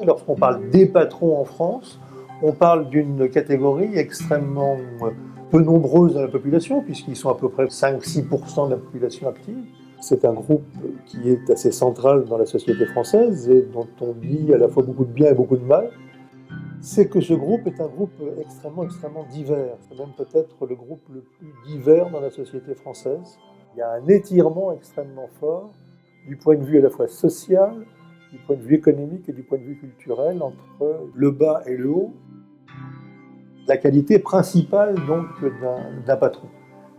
Lorsqu'on parle des patrons en France, on parle d'une catégorie extrêmement peu nombreuse dans la population, puisqu'ils sont à peu près 5-6% de la population active. C'est un groupe qui est assez central dans la société française et dont on dit à la fois beaucoup de bien et beaucoup de mal. C'est que ce groupe est un groupe extrêmement divers. C'est même peut-être le groupe le plus divers dans la société française. Il y a un étirement extrêmement fort du point de vue à la fois social, du point de vue économique et du point de vue culturel entre le bas et le haut. La qualité principale donc d'un patron,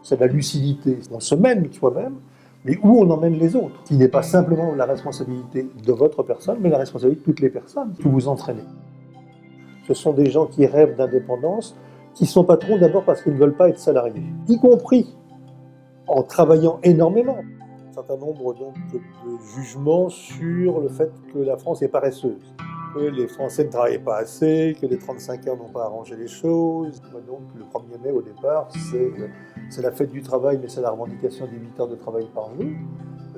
c'est la lucidité. On se mène soi-même, mais où on emmène les autres, qui n'est pas simplement la responsabilité de votre personne, mais la responsabilité de toutes les personnes que vous entraînez. Ce sont des gens qui rêvent d'indépendance, qui sont patrons d'abord parce qu'ils ne veulent pas être salariés, y compris en travaillant énormément. Un certain nombre donc, de jugements sur le fait que la France est paresseuse, que les Français ne travaillent pas assez, que les 35 heures n'ont pas arrangé les choses. Donc le 1er mai au départ, c'est la fête du travail, mais c'est la revendication des 8 heures de travail par jour.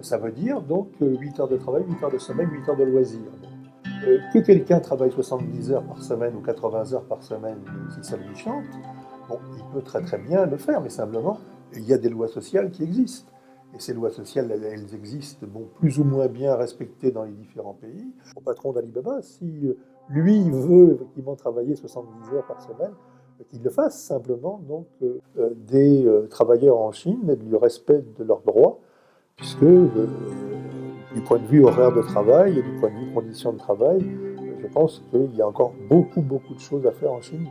Ça veut dire donc 8 heures de travail, 8 heures de sommeil, 8 heures de loisirs. Que quelqu'un travaille 70 heures par semaine ou 80 heures par semaine, si ça lui chante, bon, il peut très bien le faire, mais simplement, il y a des lois sociales qui existent. Et ces lois sociales, elles existent plus ou moins bien respectées dans les différents pays. Le patron d'Alibaba, si lui veut effectivement travailler 70 heures par semaine, qu'il le fasse simplement. Donc, des travailleurs en Chine lui respectent de leurs droits, puisque du point de vue horaire de travail et du point de vue conditions de travail, je pense qu'il y a encore beaucoup de choses à faire en Chine.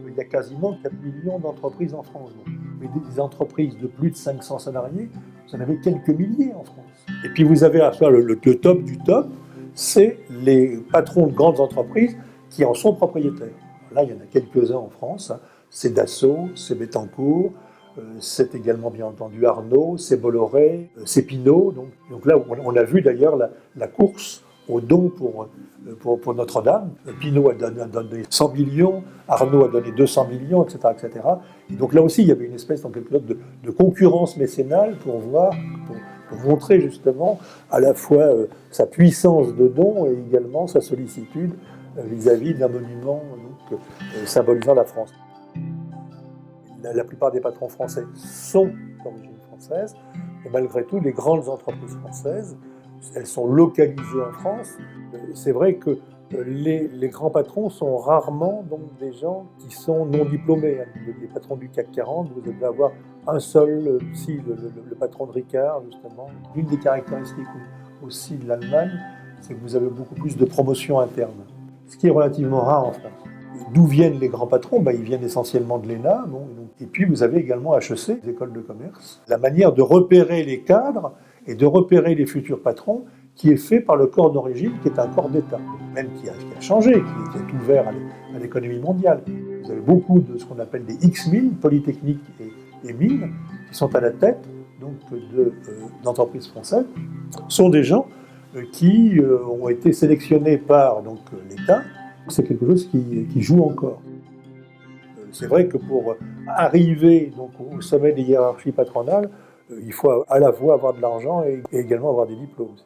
Il y a quasiment 4 millions d'entreprises en France. Mais des entreprises de plus de 500 salariés, vous en avez quelques milliers en France. Et puis vous avez à faire le top du top, c'est les patrons de grandes entreprises qui en sont propriétaires. Là, il y en a quelques-uns en France. C'est Dassault, c'est Bettencourt, c'est également bien entendu Arnaud, c'est Bolloré, c'est Pinault. Donc là, on a vu d'ailleurs la course aux dons pour Notre-Dame. Pinault a donné 100 millions, Arnaud a donné 200 millions, etc. Et donc là aussi, il y avait une espèce, en quelque sorte, de concurrence mécénale pour montrer justement à la fois sa puissance de don et également sa sollicitude vis-à-vis d'un monument symbolisant la France. La plupart des patrons français sont d'origine française, et malgré tout, les grandes entreprises françaises, elles sont localisées en France. C'est vrai que les grands patrons sont rarement donc, des gens qui sont non diplômés. Les patrons du CAC 40, vous devez avoir un seul, le patron de Ricard, justement. L'une des caractéristiques aussi de l'Allemagne, c'est que vous avez beaucoup plus de promotion interne, ce qui est relativement rare en France. D'où viennent les grands patrons? Ils viennent essentiellement de l'ENA. Et puis vous avez également HEC, les écoles de commerce. La manière de repérer les cadres et de repérer les futurs patrons qui est fait par le corps d'origine, qui est un corps d'État, même qui a changé, qui est ouvert à l'économie mondiale. Vous avez beaucoup de ce qu'on appelle des X-mines, Polytechnique et mines, qui sont à la tête d'entreprises françaises. Ce sont des gens qui ont été sélectionnés par l'État. C'est quelque chose qui joue encore. C'est vrai que pour arriver au sommet des hiérarchies patronales, il faut à la fois avoir de l'argent et également avoir des diplômes aussi.